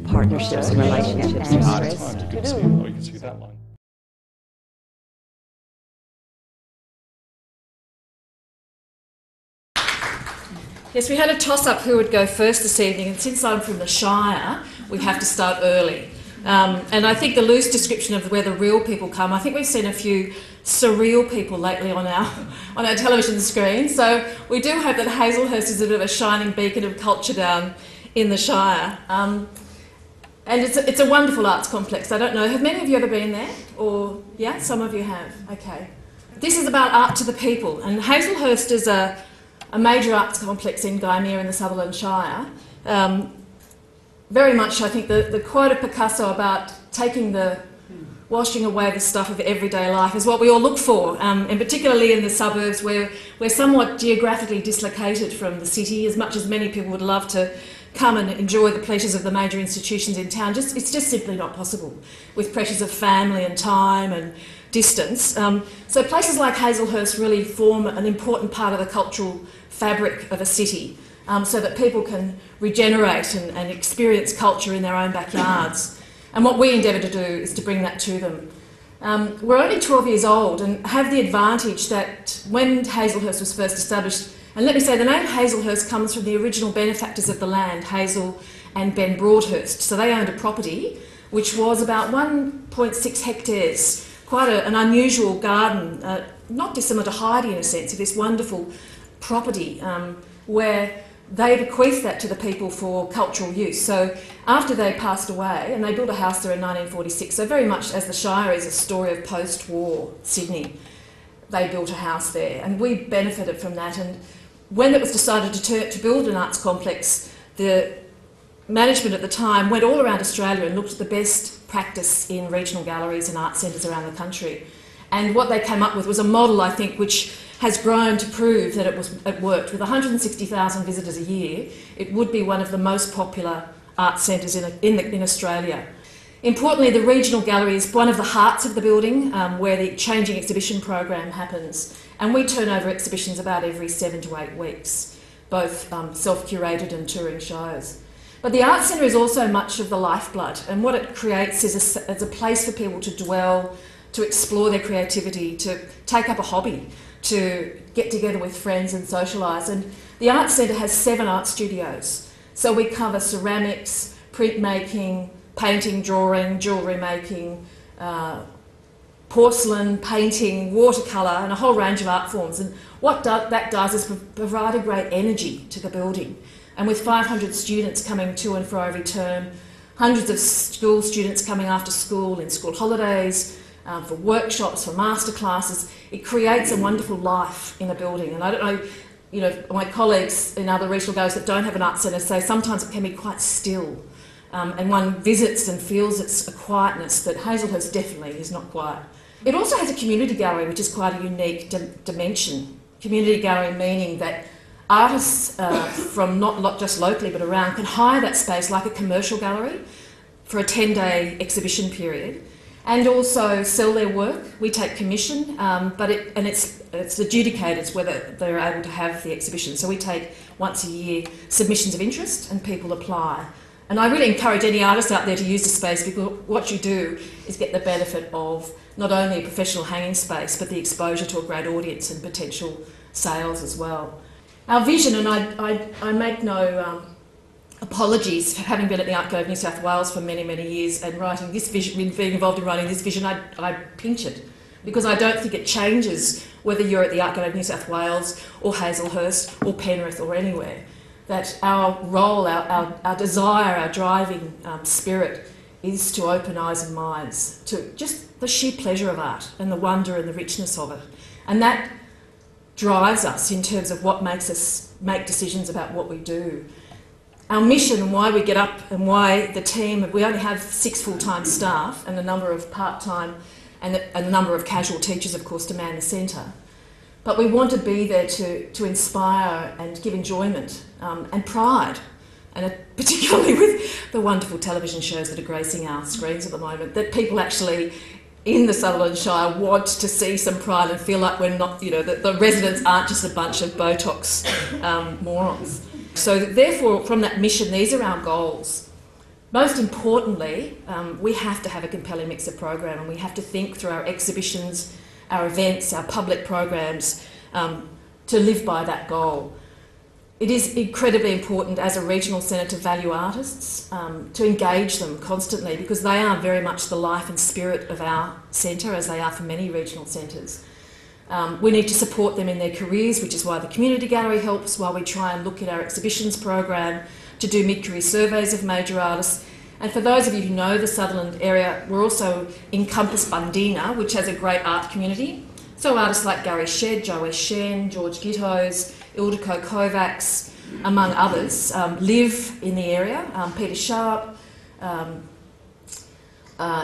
Partnerships and relationships are stressed. You can see that line. Yes, we had a toss-up who would go first this evening, and since I'm from the Shire, we have to start early. And I think the loose description of where the real people come, I think we've seen a few surreal people lately on our television screen. So we do hope that Hazelhurst is a bit of a shining beacon of culture down in the Shire. And it's a wonderful arts complex. I don't know, have many of you ever been there? Or, yeah, some of you have. Okay. This is about art to the people, and Hazelhurst is a major arts complex in Gymea in the Sutherland Shire. Very much, I think, the quote of Picasso about washing away the stuff of everyday life is what we all look for, and particularly in the suburbs where we're somewhat geographically dislocated from the city, as much as many people would love to come and enjoy the pleasures of the major institutions in town. It's just simply not possible with pressures of family and time and distance. So places like Hazelhurst really form an important part of the cultural fabric of a city, so that people can regenerate and experience culture in their own backyards. And what we endeavour to do is to bring that to them. We're only 12 years old and have the advantage that when Hazelhurst was first established, and let me say the name Hazelhurst comes from the original benefactors of the land, Hazel and Ben Broadhurst. So they owned a property which was about 1.6 hectares, quite an unusual garden, not dissimilar to Heidi in a sense, of this wonderful property where they bequeathed that to the people for cultural use. So after they passed away, and they built a house there in 1946, so very much as the Shire is a story of post-war Sydney, they built a house there, and we benefited from that. And when it was decided to build an arts complex, the management at the time went all around Australia and looked at the best practice in regional galleries and art centres around the country. And what they came up with was a model, I think, which has grown to prove that it worked. With 160,000 visitors a year, it would be one of the most popular art centres in Australia. Importantly, the regional gallery is one of the hearts of the building, where the changing exhibition program happens, and we turn over exhibitions about every 7 to 8 weeks, both self-curated and touring shows. But the Arts Centre is also much of the lifeblood, and what it creates is a place for people to dwell, to explore their creativity, to take up a hobby, to get together with friends and socialise. And the Arts Centre has 7 art studios. So we cover ceramics, printmaking, painting, drawing, jewellery making, porcelain, painting, watercolour, and a whole range of art forms. And what that does is provide a great energy to the building. And with 500 students coming to and fro every term, hundreds of school students coming after school, in school holidays, for workshops, for masterclasses, it creates a wonderful life in a building. And I don't know, my colleagues in other regional galleries that don't have an art centre say sometimes it can be quite still. And one visits and feels it's a quietness that Hazelhurst definitely is not quiet. It also has a community gallery, which is quite a unique dimension. Community gallery meaning that artists from not just locally but around can hire that space like a commercial gallery for a 10-day exhibition period, and also sell their work. We take commission, but it's adjudicated whether they're able to have the exhibition. So we take once a year submissions of interest and people apply. And I really encourage any artist out there to use the space, because what you do is get the benefit of not only a professional hanging space but the exposure to a great audience and potential sales as well. Our vision, and I make no apologies for having been at the Art Gallery of New South Wales for many, many years and writing this vision, being involved in writing this vision, I pinch it, because I don't think it changes whether you're at the Art Gallery of New South Wales or Hazelhurst or Penrith or anywhere. That our role, our desire, our driving spirit is to open eyes and minds to just the sheer pleasure of art and the wonder and the richness of it. And that drives us in terms of what makes us make decisions about what we do. Our mission and why we get up and why the team, we only have 6 full-time staff and a number of part-time and a number of casual teachers, of course, to man the centre. But we want to be there to inspire and give enjoyment and pride, and particularly with the wonderful television shows that are gracing our screens at the moment, that people actually in the Sutherland Shire want to see some pride and feel like we're not, that the residents aren't just a bunch of Botox morons. So therefore, from that mission, these are our goals. Most importantly, we have to have a compelling mix of program, and we have to think through our exhibitions, our events, our public programs to live by that goal. It is incredibly important as a regional centre to value artists, to engage them constantly, because they are very much the life and spirit of our centre, as they are for many regional centres. We need to support them in their careers, which is why the community gallery helps, while we try and look at our exhibitions program to do mid-career surveys of major artists. And for those of you who know the Sutherland area, we're also in Campus Bundina, which has a great art community. So artists like Gary Shedd, Joe Shen, George Gittos, Ildiko Kovacs, among others, live in the area. Peter Sharp,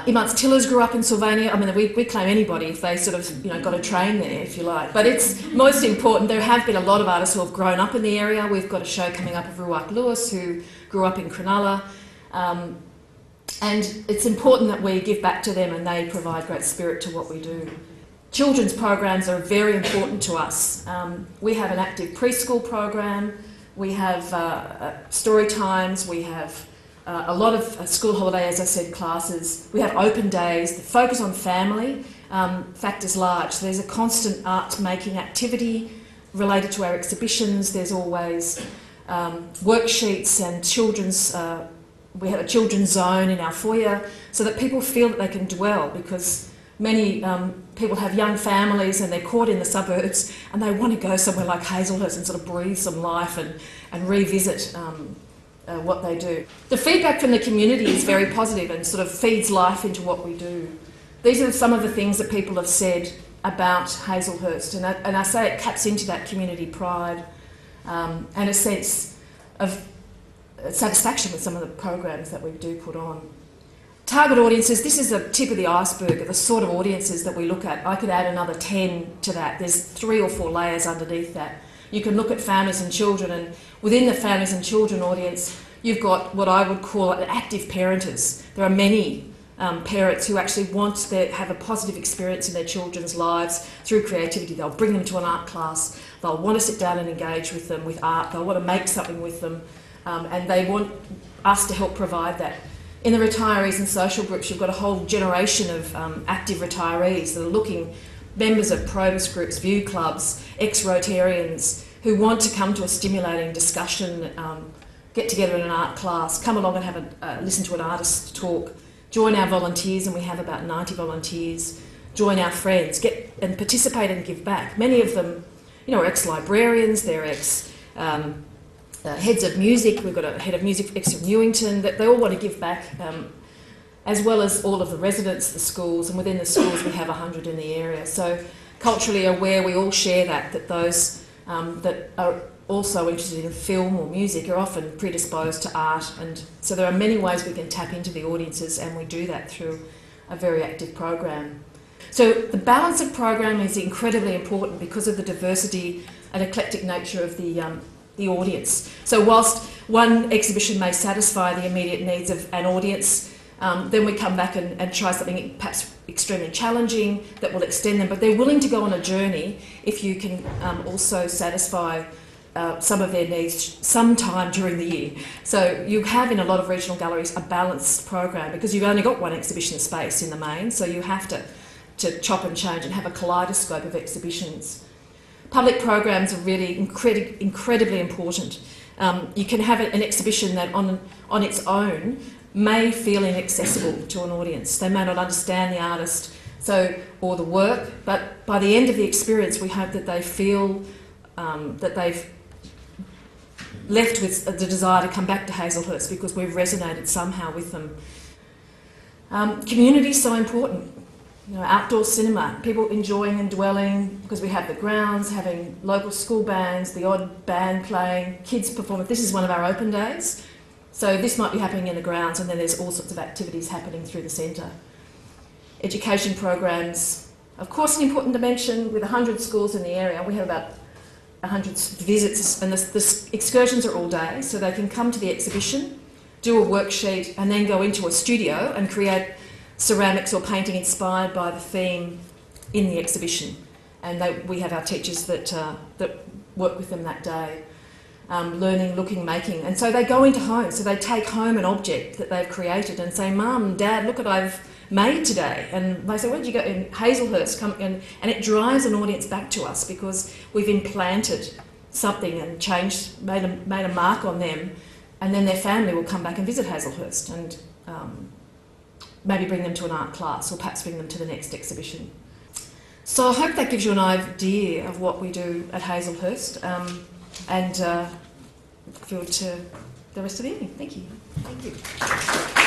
Imants Tillers grew up in Sylvania. I mean, we claim anybody if they sort of, got a train there, if you like. But it's most important, there have been a lot of artists who have grown up in the area. We've got a show coming up of Ruark Lewis, who grew up in Cronulla. And it's important that we give back to them, and they provide great spirit to what we do. Children's programs are very important to us. We have an active preschool program, we have story times, we have a lot of school holiday, as I said, classes. We have open days. The focus on family factors large. So there's a constant art-making activity related to our exhibitions. There's always worksheets and children's... we have a children's zone in our foyer so that people feel that they can dwell, because many people have young families and they're caught in the suburbs and they want to go somewhere like Hazelhurst and sort of breathe some life and revisit what they do. The feedback from the community is very positive and sort of feeds life into what we do. These are some of the things that people have said about Hazelhurst, and I say it taps into that community pride and a sense of satisfaction with some of the programs that we do put on. Target audiences, this is the tip of the iceberg of the sort of audiences that we look at. I could add another 10 to that. There's 3 or 4 layers underneath that. You can look at families and children, and within the families and children audience, you've got what I would call active parenters. There are many parents who actually have a positive experience in their children's lives through creativity. They'll bring them to an art class, they'll want to sit down and engage with them with art, they'll want to make something with them, and they want us to help provide that. In the retirees and social groups, you've got a whole generation of active retirees that are looking, members of Probus groups, view clubs, ex-Rotarians who want to come to a stimulating discussion, get together in an art class, come along and have listen to an artist talk, join our volunteers, and we have about 90 volunteers, join our friends, get and participate and give back. Many of them, are ex-librarians, they're heads of music. We've got a head of music ex of Newington, that they all want to give back, as well as all of the residents, the schools, and within the schools we have 100 in the area. So culturally aware, we all share that those that are also interested in film or music are often predisposed to art, and so there are many ways we can tap into the audiences, and we do that through a very active program. So the balance of program is incredibly important because of the diversity and eclectic nature of the audience. So whilst one exhibition may satisfy the immediate needs of an audience, then we come back and try something perhaps extremely challenging that will extend them, but they're willing to go on a journey if you can also satisfy some of their needs sometime during the year. So you have in a lot of regional galleries a balanced program, because you've only got one exhibition space in the main, so you have to chop and change and have a kaleidoscope of exhibitions. Public programs are really incredibly important. You can have an exhibition that on its own may feel inaccessible to an audience. They may not understand the artist or the work, but by the end of the experience we hope that they feel that they've left with the desire to come back to Hazelhurst because we've resonated somehow with them. Community is so important. Outdoor cinema, people enjoying and dwelling, because we have the grounds, having local school bands, the odd band playing, kids performing. This is one of our open days. So this might be happening in the grounds, and then there's all sorts of activities happening through the centre. Education programs, of course, an important dimension. With 100 schools in the area, we have about 100 visits, and the excursions are all day, so they can come to the exhibition, do a worksheet, and then go into a studio and create ceramics or painting inspired by the theme in the exhibition. And we have our teachers that work with them that day. learning, looking, making. And so they go into homes, so they take home an object that they've created and say, Mum, Dad, look what I've made today. And they say, where did you go? In Hazelhurst. And it drives an audience back to us because we've implanted something and made a mark on them, and then their family will come back and visit Hazelhurst and maybe bring them to an art class or perhaps bring them to the next exhibition. So I hope that gives you an idea of what we do at Hazelhurst, and look forward to the rest of the evening. Thank you. Thank you.